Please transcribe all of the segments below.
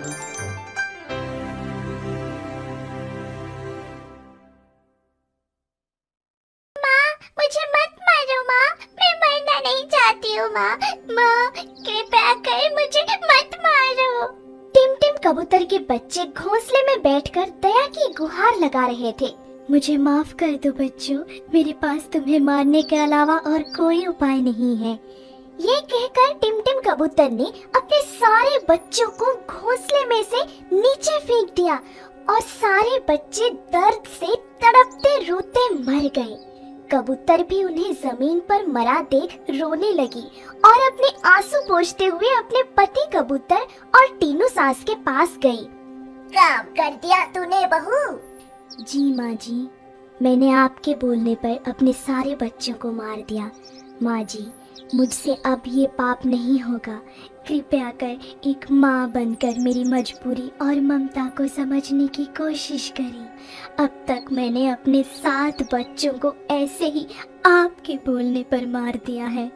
मुझे मत मारो माँ, मैं मरना नहीं चाहती हूँ माँ। माँ कृपया कर मुझे मत मारो। टिम टिम कबूतर के बच्चे घोंसले में बैठकर दया की गुहार लगा रहे थे। मुझे माफ कर दो बच्चों, मेरे पास तुम्हें मारने के अलावा और कोई उपाय नहीं है। ये कहकर टिम टिम कबूतर ने अपने सारे बच्चों को घोंसले में से नीचे फेंक दिया और सारे बच्चे दर्द से तड़पते रोते मर गए। कबूतर भी उन्हें जमीन पर मरा देख रोने लगी और अपने आंसू पोंछते हुए अपने पति कबूतर और टीनू सास के पास गई। काम कर दिया तूने बहू। जी माँ जी, मैंने आपके बोलने पर अपने सारे बच्चों को मार दिया। माँ जी, मुझसे अब ये पाप नहीं होगा। कृपया कर एक माँ बनकर मेरी मजबूरी और ममता को समझने की कोशिश करें। अब तक मैंने अपने 7 बच्चों को ऐसे ही आपके बोलने पर मार दिया है।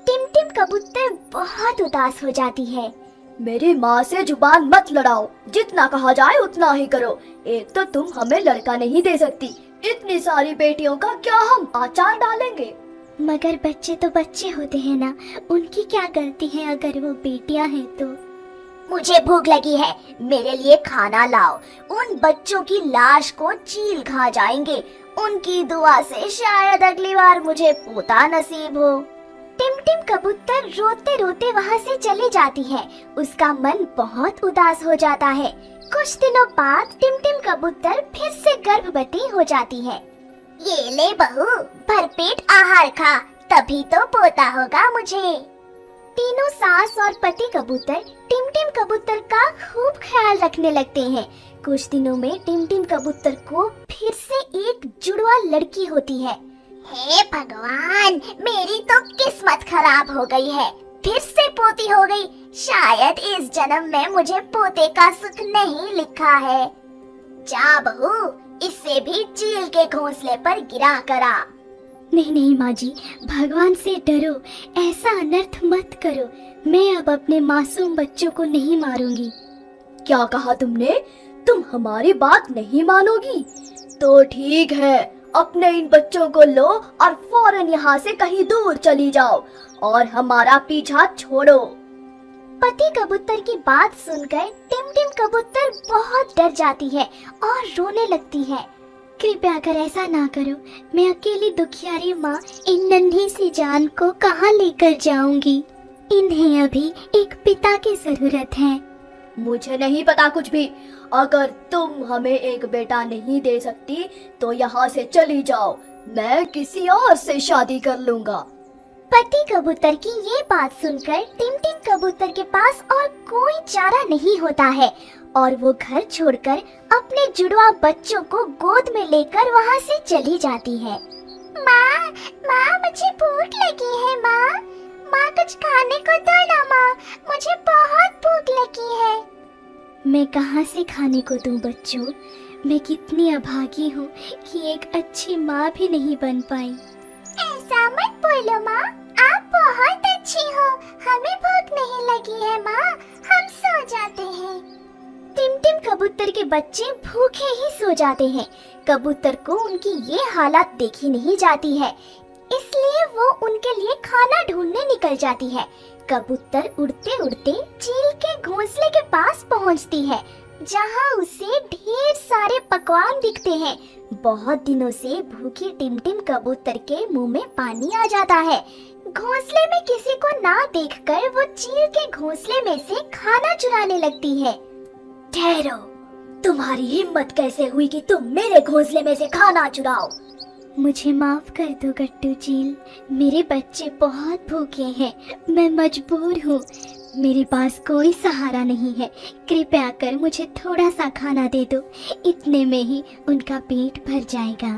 टिम टिम कबूतर बहुत उदास हो जाती है। मेरी माँ से जुबान मत लड़ाओ, जितना कहा जाए उतना ही करो। एक तो तुम हमें लड़का नहीं दे सकती, इतनी सारी बेटियों का क्या हम आचार डालेंगे। मगर बच्चे तो बच्चे होते हैं ना, उनकी क्या गलती है अगर वो बेटियां हैं तो। मुझे भूख लगी है, मेरे लिए खाना लाओ। उन बच्चों की लाश को चील खा जाएंगे। उनकी दुआ से शायद अगली बार मुझे पोता नसीब हो। टिम टिम कबूतर रोते रोते वहाँ से चली जाती है। उसका मन बहुत उदास हो जाता है। कुछ दिनों बाद टिम टिम कबूतर फिर से गर्भवती हो जाती है। ये ले बहू, भरपेट आहार खा, तभी तो पोता होगा मुझे। तीनों सास और पति कबूतर टिम टिम कबूतर का खूब ख्याल रखने लगते हैं। कुछ दिनों में टिम टिम कबूतर को फिर से एक जुड़वा लड़की होती है। हे भगवान, मेरी तो किस्मत खराब हो गई है, फिर से पोती हो गई। शायद इस जन्म में मुझे पोते का सुख नहीं लिखा है। जा बहू, इससे भी चील के घोंसले पर गिरा करा। नहीं नहीं माँ जी, भगवान से डरो, ऐसा अनर्थ मत करो। मैं अब अपने मासूम बच्चों को नहीं मारूंगी। क्या कहा तुमने? तुम हमारी बात नहीं मानोगी? तो ठीक है, अपने इन बच्चों को लो और फौरन यहाँ से कहीं दूर चली जाओ और हमारा पीछा छोड़ो। पति कबूतर की बात सुनकर टिम टिम कबूतर बहुत डर जाती है और रोने लगती है। कृपया कर ऐसा ना करो, मैं अकेली दुखियारी माँ इन नन्ही सी जान को कहाँ लेकर जाऊंगी। इन्हें अभी एक पिता की जरूरत है। मुझे नहीं पता कुछ भी। अगर तुम हमें एक बेटा नहीं दे सकती तो यहाँ से चली जाओ, मैं किसी और से शादी कर लूँगा। पति कबूतर की ये बात सुनकर टिम टिम कबूतर के पास और कोई चारा नहीं होता है और वो घर छोड़कर अपने जुड़वा बच्चों को गोद में लेकर वहाँ से चली जाती है। माँ, माँ मुझे भूख लगी है। माँ, माँ कुछ खाने को दो ना माँ, मुझे बहुत भूख लगी है। मैं कहाँ से खाने को दूँ बच्चों, मैं कितनी अभागी हूँ कि एक अच्छी माँ भी नहीं बन पाई। ऐसा मत बोलो माँ, आप बहुत अच्छी हो। हमें भूख नहीं लगी है माँ, हम सो जाते हैं। टिम टिम कबूतर के बच्चे भूखे ही सो जाते हैं। कबूतर को उनकी ये हालत देखी नहीं जाती है, इसलिए वो उनके लिए खाना ढूंढने निकल जाती है। कबूतर उड़ते उड़ते चील के घोंसले के पास पहुंचती है, जहां उसे ढेर सारे पकवान दिखते हैं। बहुत दिनों से भूखी टिम टिम कबूतर के मुंह में पानी आ जाता है। घोंसले में किसी को ना देखकर वो चील के घोंसले में से खाना चुराने लगती है। ठहरो, तुम्हारी हिम्मत कैसे हुई कि तुम मेरे घोंसले में से खाना चुराओ? मुझे माफ कर दो गट्टू चील, मेरे बच्चे बहुत भूखे हैं, मैं मजबूर हूँ। मेरे पास कोई सहारा नहीं है, कृपया कर मुझे थोड़ा सा खाना दे दो, इतने में ही उनका पेट भर जाएगा।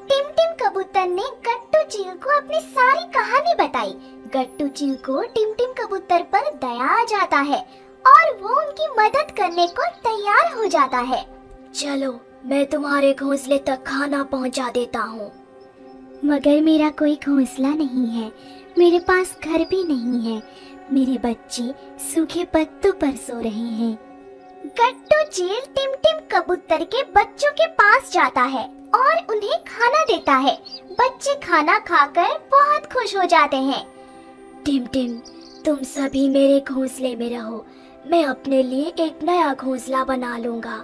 टिम टिम कबूतर ने गट्टू चील को अपनी सारी कहानी बताई। गट्टू चील को टिम टिम कबूतर पर दया आ जाता है और वो उनकी मदद करने को तैयार हो जाता है। चलो, मैं तुम्हारे घोंसले तक खाना पहुंचा देता हूँ। मगर मेरा कोई घोंसला नहीं है, मेरे पास घर भी नहीं है, मेरे बच्चे सूखे पत्तों पर सो रहे हैं। गट्टू चील टिम टिम कबूतर के बच्चों के पास जाता है और उन्हें खाना देता है। बच्चे खाना खाकर बहुत खुश हो जाते हैं। टिम टिम, तुम सभी मेरे घोंसले में रहो, मैं अपने लिए एक नया घोंसला बना लूंगा।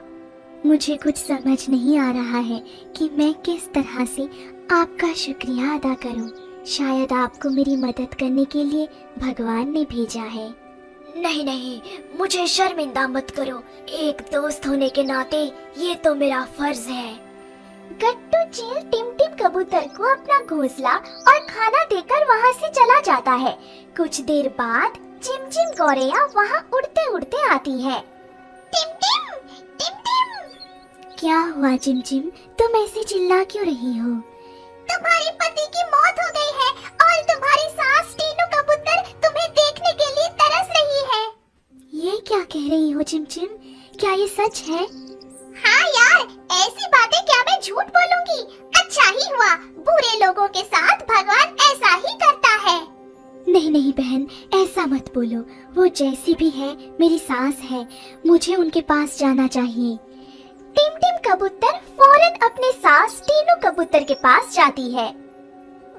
मुझे कुछ समझ नहीं आ रहा है कि मैं किस तरह से आपका शुक्रिया अदा करूं। शायद आपको मेरी मदद करने के लिए भगवान ने भेजा है। नहीं नहीं, मुझे शर्मिंदा मत करो, एक दोस्त होने के नाते ये तो मेरा फर्ज है। गट्टू चील टिम टिम कबूतर को अपना घोंसला और खाना देकर वहाँ से चला जाता है। कुछ देर बाद चिम चिम गौरैया वहाँ उड़ते उड़ते आती है। टिम टिम, टिम टिम। क्या हुआ चिम चिम, तुम ऐसे चिल्ला क्यों रही हो? तुम्हारे पति की मौत हो गई है और तुम्हारी सास टीनू कबूतर तुम्हें देखने के लिए तरस रही है। ये क्या कह रही हो चिम चिम, क्या ये सच है? हाँ यार, ऐसी बातें क्या मैं झूठ बोलूंगी। अच्छा ही हुआ, बुरे लोगों के साथ भगवान ऐसा ही करता है। नहीं नहीं बहन, ऐसा मत बोलो। वो जैसी भी है मेरी सास है, मुझे उनके पास जाना चाहिए। टिम टिम कबूतर फौरन अपने सास टीनू कबूतर के पास जाती है।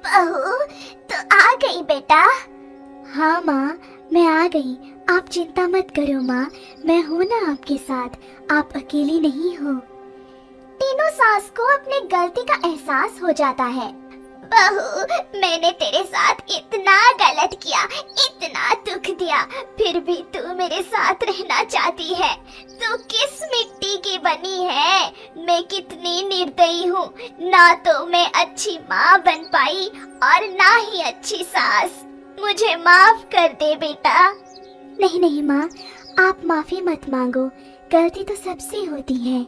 बहू, तो आ गई बेटा? हाँ माँ, मैं आ गई। आप चिंता मत करो माँ, मैं हूँ ना आपके साथ, आप अकेली नहीं हो। टीनू सास को अपने गलती का एहसास हो जाता है। बहू, मैंने तेरे साथ इतना गलत किया, इतना दुख दिया, फिर भी तू मेरे साथ रहना चाहती है। तू किस मिट्टी की बनी है? मैं कितनी निर्दयी हूँ, ना तो मैं अच्छी माँ बन पाई और ना ही अच्छी सास। मुझे माफ कर दे बेटा। नहीं नहीं माँ, आप माफी मत मांगो, गलती तो सबसे होती है।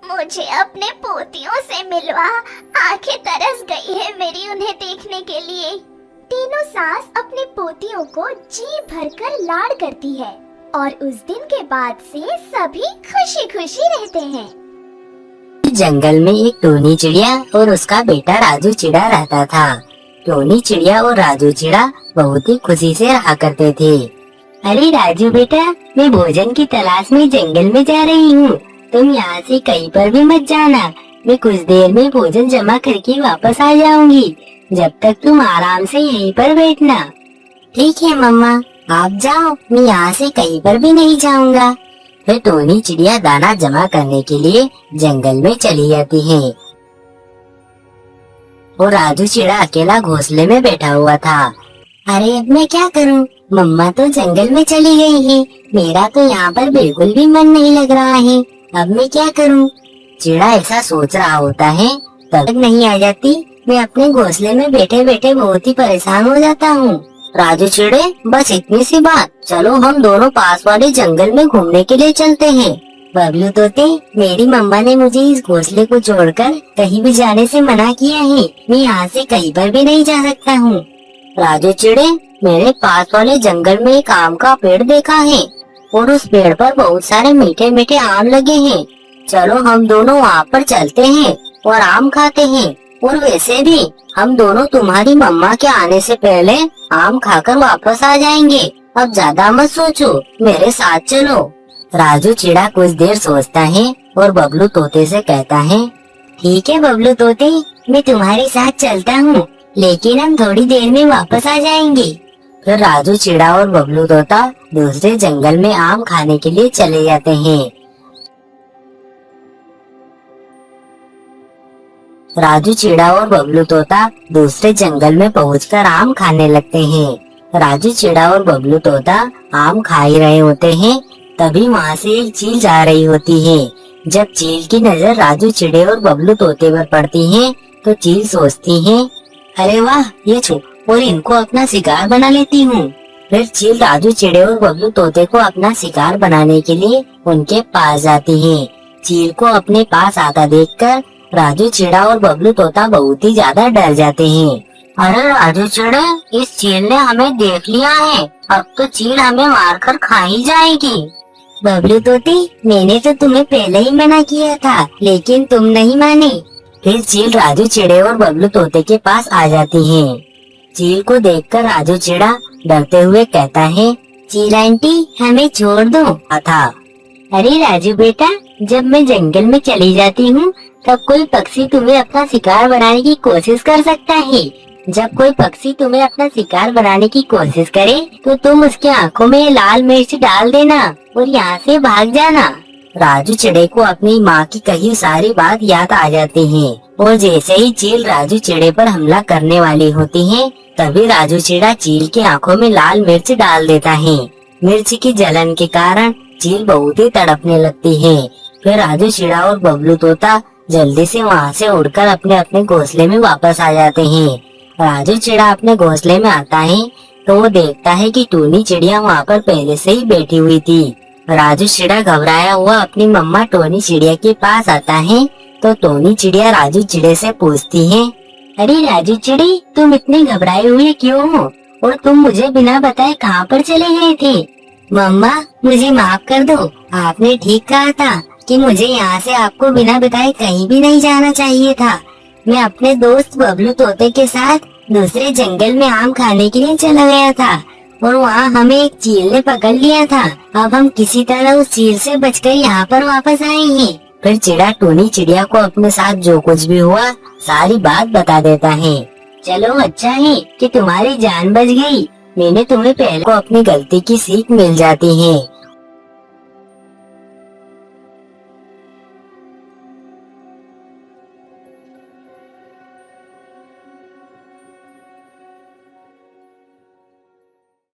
मुझे अपने पोतियों से मिलवा, आंखें तरस गई है मेरी उन्हें देखने के लिए। तीनों सास अपने पोतियों को जी भरकर लाड करती है और उस दिन के बाद से सभी खुशी खुशी रहते हैं। जंगल में एक टोनी चिड़िया और उसका बेटा राजू चिड़ा रहता था। टोनी चिड़िया और राजू चिड़ा बहुत ही खुशी से रहा करते थे। अरे राजू बेटा, मैं भोजन की तलाश में जंगल में जा रही हूँ, तुम यहाँ से कहीं पर भी मत जाना। मैं कुछ देर में भोजन जमा करके वापस आ जाऊंगी, जब तक तुम आराम से यहीं पर बैठना। ठीक है मम्मा, आप जाओ, मैं यहाँ से कहीं पर भी नहीं जाऊंगा। फिर टोनी चिड़िया दाना जमा करने के लिए जंगल में चली जाती है और राजू चिड़ा अकेला घोंसले में बैठा हुआ था। अरे अब मैं क्या करूं? मम्मा तो जंगल में चली गई है, मेरा तो यहाँ पर बिल्कुल भी मन नहीं लग रहा है। अब मैं क्या करूं? चिड़ा ऐसा सोच रहा होता है, तब तक नहीं आ जाती। मैं अपने घोंसले में बैठे बैठे बहुत ही परेशान हो जाता हूँ। राजू चिड़े, बस इतनी सी बात, चलो हम दोनों पास वाले जंगल में घूमने के लिए चलते हैं। बबलू तोते, मेरी मम्मा ने मुझे इस घोंसले को छोड़कर कहीं भी जाने से मना किया है, मैं यहाँ से कहीं पर भी नहीं जा सकता हूँ। राजू चिड़े, मेरे पास वाले जंगल में एक आम का पेड़ देखा है और उस पेड़ पर बहुत सारे मीठे मीठे आम लगे हैं। चलो हम दोनों वहाँ पर चलते हैं और आम खाते हैं, और वैसे भी हम दोनों तुम्हारी मम्मा के आने से पहले आम खाकर वापस आ जाएंगे। अब ज्यादा मत सोचो, मेरे साथ चलो। राजू चिड़ा कुछ देर सोचता है और बबलू तोते से कहता है, ठीक है बबलू तोते, मैं तुम्हारे साथ चलता हूँ, लेकिन हम थोड़ी देर में वापस आ जाएंगे। फिर राजू चिड़ा और बबलू तोता दूसरे जंगल में आम खाने के लिए चले जाते हैं। राजू चिड़ा और बबलू तोता दूसरे जंगल में पहुंचकर आम खाने लगते हैं। राजू चिड़ा और बबलू तोता आम खा ही रहे होते हैं, तभी वहाँ से एक चील जा रही होती है। जब चील की नजर राजू चिड़े और बबलू तोते पर पड़ती है, तो चील सोचती है, अरे वाह, ये छू और इनको अपना शिकार बना लेती हूँ। फिर चील राजू चिड़े और बबलू तोते को अपना शिकार बनाने के लिए उनके पास जाती है। चील को अपने पास आता देखकर राजू चिड़ा और बबलू तोता बहुत ही ज्यादा डर जाते हैं। अरे राजू चिड़े, इस चील ने हमें देख लिया है, अब तो चील हमें मारकर खा ही जाएगी। बबलू तोते, मैंने तो तुम्हें पहले ही मना किया था, लेकिन तुम नहीं माने। फिर चील राजू चिड़े और बबलू तोते के पास आ जाती है। चील को देखकर राजू चिड़ा डरते हुए कहता है, चील आंटी, हमें छोड़ दो। था अरे राजू बेटा, जब मैं जंगल में चली जाती हूँ तब कोई पक्षी तुम्हें अपना शिकार बनाने की कोशिश कर सकता है। जब कोई पक्षी तुम्हें अपना शिकार बनाने की कोशिश करे तो तुम उसकी आंखों में लाल मिर्च डाल देना और यहाँ से भाग जाना। राजू चिड़े को अपनी माँ की कही सारी बात याद आ जाती है और जैसे ही चील राजू चिड़े पर हमला करने वाली होती है तभी राजू चिड़ा चील की आंखों में लाल मिर्च डाल देता है। मिर्च की जलन के कारण चील बहुत ही तड़पने लगती है। फिर राजू चिड़ा और बबलू तोता जल्दी से वहाँ से उड़कर अपने अपने घोंसले में वापस आ जाते हैं। राजू चिड़ा अपने घोंसले में आता है तो वो देखता है कि टूनी चिड़िया वहाँ पर पहले से ही बैठी हुई थी। राजू चिड़ा घबराया हुआ अपनी मम्मा टोनी चिड़िया के पास आता है तो टोनी चिड़िया राजू चिड़े से पूछती है, अरे राजू चिड़ी, तुम इतने घबराए हुए क्यों हो और तुम मुझे बिना बताए कहाँ पर चले गए थे? मम्मा, मुझे माफ कर दो, आपने ठीक कहा था कि मुझे यहाँ से आपको बिना बताए कहीं भी नहीं जाना चाहिए था। मैं अपने दोस्त बबलू तोते के साथ दूसरे जंगल में आम खाने के लिए चला गया था और वहाँ हमें एक चील ने पकड़ लिया था। अब हम किसी तरह उस चील से बचकर यहाँ पर वापस आए हैं। फिर चिड़ा टोनी चिड़िया को अपने साथ जो कुछ भी हुआ सारी बात बता देता है। चलो अच्छा है कि तुम्हारी जान बच गई। मैंने तुम्हें पहले को अपनी गलती की सीख मिल जाती है।